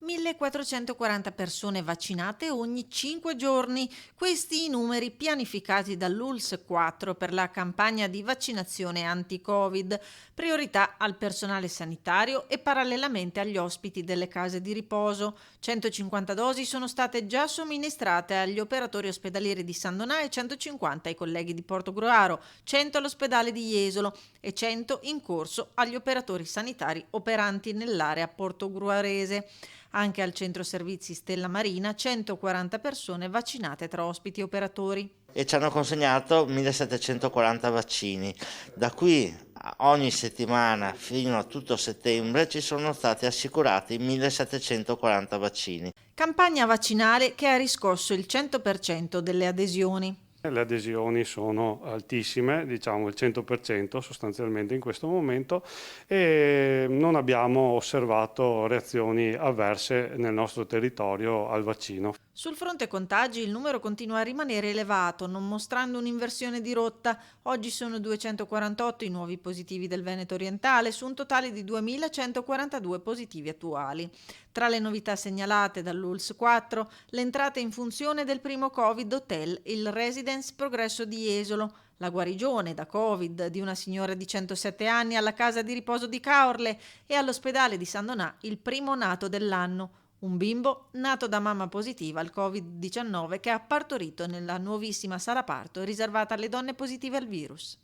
1.440 persone vaccinate ogni 5 giorni. Questi i numeri pianificati dall'ULSS 4 per la campagna di vaccinazione anti-Covid. Priorità al personale sanitario e parallelamente agli ospiti delle case di riposo. 150 dosi sono state già somministrate agli operatori ospedalieri di San Donà e 150 ai colleghi di Portogruaro, 100 all'ospedale di Jesolo e 100 in corso agli operatori sanitari operanti nell'area portogruarese. Anche al centro servizi Stella Marina 140 persone vaccinate tra ospiti e operatori. E ci hanno consegnato 1740 vaccini. Da qui ogni settimana fino a tutto settembre ci sono stati assicurati 1740 vaccini. Campagna vaccinale che ha riscosso il 100% delle adesioni. Le adesioni sono altissime, diciamo il 100% sostanzialmente in questo momento, e non abbiamo osservato reazioni avverse nel nostro territorio al vaccino. Sul fronte contagi il numero continua a rimanere elevato, non mostrando un'inversione di rotta. Oggi sono 248 i nuovi positivi del Veneto orientale, su un totale di 2.142 positivi attuali. Tra le novità segnalate dall'ULSS 4, l'entrata in funzione del primo Covid Hotel, il Residence Progresso di Jesolo, la guarigione da Covid di una signora di 107 anni alla casa di riposo di Caorle e all'ospedale di San Donà il primo nato dell'anno. Un bimbo nato da mamma positiva al Covid-19 che ha partorito nella nuovissima sala parto riservata alle donne positive al virus.